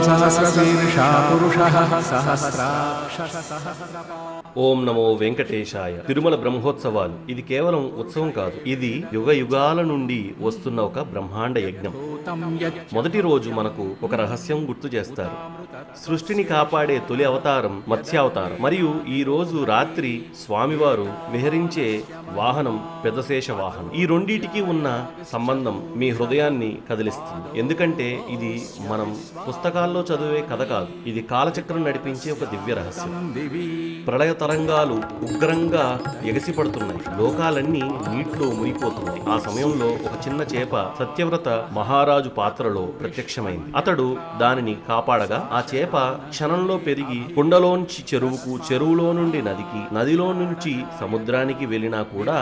सहस्रशीर्षा पुरुषः सहस्राक्ष ఓం నమో వెంకటేశాయ. తిరుమల బ్రహ్మోత్సవాలు ఇది కేవలం ఉత్సవం కాదు, ఇది యుగ యుగాల నుండి వస్తున్న ఒక బ్రహ్మాండ యజ్ఞం. మొదటి రోజు మనకు ఒక రహస్యం గుర్తు చేస్తారు. సృష్టిని కాపాడే తొలి అవతారం మత్స్యావతారం. మరియు ఈ రోజు రాత్రి స్వామివారు విహరించే వాహనం పెద్దశేష వాహనం. ఈ రెండిటికి ఉన్న సంబంధం మీ హృదయాన్ని కదిలిస్తుంది. ఎందుకంటే ఇది మనం పుస్తకాల్లో చదివే కథ కాదు, ఇది కాలచక్రం నడిపించే ఒక దివ్య రహస్యం. ప్రళయ తరంగాలు ఉగ్రంగా ఎగసిపడుతున్నాయి, లోకాలన్నీ నీటిలో మునిగిపోతున్నాయి. ఆ సమయంలో ఒక చిన్న చేప సత్యవ్రత మహారాజు పాత్రలో ప్రత్యక్షమైంది. అతడు దానిని కాపాడగా ఆ చేప క్షణంలో పెరిగి కుండలోంచి చెరువుకు, చెరువులో నుండి నదికి, నదిలో నుంచి సముద్రానికి వెళ్ళినా కూడా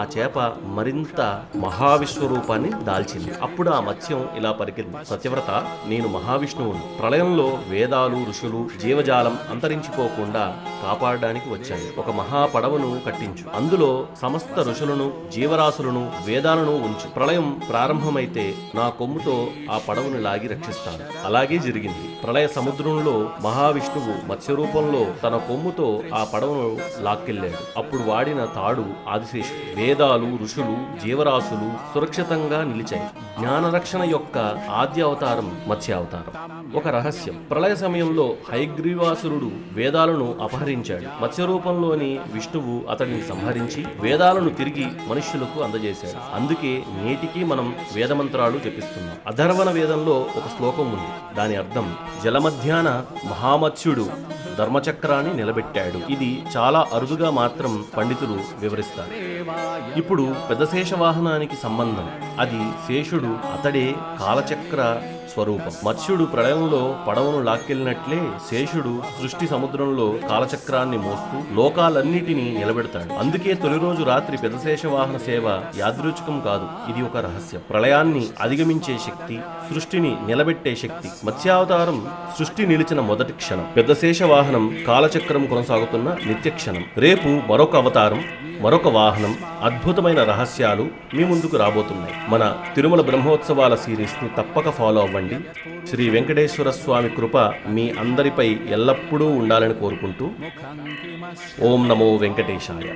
ఆ చేప మరింత మహావిశ్వరూపాన్ని దాల్చింది. అప్పుడు ఆ మత్స్యం ఇలా పలికింది, సత్యవ్రత, నేను మహావిష్ణువును. ప్రళయంలో వేదాలు, ఋషులు, జీవజాలం అంతరించిపోకుండా కాపాడడానికి వచ్చాను. ఒక మహాపడవను కట్టించు, అందులో సమస్త ఋషులను, జీవరాశులను, వేదాలను ఉంచు. ప్రళయం ప్రారంభమైతే నా కొమ్ముతో ఆ పడవను లాగి రక్షిస్తాను. అలాగే జరిగింది. ప్రళయ సముద్రంలో మహావిష్ణువు మత్స్యరూపంలో తన కొమ్ముతో ఆ పడవను లాక్కెళ్లాడు. అప్పుడు వాడిన తాడు ఆదిశేషుడు. వేదాలు, ఋషులు, జీవరాశులు సురక్షితంగా నిలిచాయి. జ్ఞానరక్షణ యొక్క ఆద్య అవతారం మత్స్యావతారం. ఒక రహస్యం, ప్రళయ సమయంలో హయగ్రీవాసురుడు వేదాలను అపహరించాడు. మత్స్యరూపంలోని విష్ణువు అతడిని సంహరించి వేదాలను తిరిగి మనుష్యులకు అందజేశాడు. అందుకే నేటికి మనం వేదమంత్రాలు జపిస్తున్నాం. అధర్వణ వేదంలో ఒక శ్లోకం ఉంది, దాని అర్థం జలమధ్యాన మహామత్స్యుడు ధర్మచక్రాన్ని నిలబెట్టాడు. ఇది చాలా అరుదుగా మాత్రం పండితులు వివరిస్తారు. ఇప్పుడు పెద్దశేష వాహనానికి సంబంధం, అది శేషుడు, అతడే కాలచక్ర స్వరూపం. మత్స్యుడు ప్రళయంలో పడవను లాక్కెళ్ళినట్లే శేషుడు సృష్టి సముద్రంలో కాలచక్రాన్ని మోస్తూ లోకాలన్నిటినీ నిలబెడతాడు. అందుకే తొలి రోజు రాత్రి పెద్దశేష వాహన సేవ యాదృచ్ఛికం కాదు, ఇది ఒక రహస్యం. ప్రళయాన్ని అధిగమించే శక్తి, సృష్టిని నిలబెట్టే శక్తి. మత్స్యావతారం సృష్టి నిలిచిన మొదటి క్షణం, పెద్దశేష వాహనం కాలచక్రం కొనసాగుతున్న నిత్య క్షణం. రేపు మరొక అవతారం, మరొక వాహనం, అద్భుతమైన రహస్యాలు మీ ముందుకు రాబోతున్నాయి. మన తిరుమల బ్రహ్మోత్సవాల సిరీస్ ని తప్పక ఫాలో అవ్వండి. శ్రీ వెంకటేశ్వర స్వామి కృప మీ అందరిపై ఎల్లప్పుడూ ఉండాలని కోరుకుంటూ ఓం నమో వెంకటేశాయ.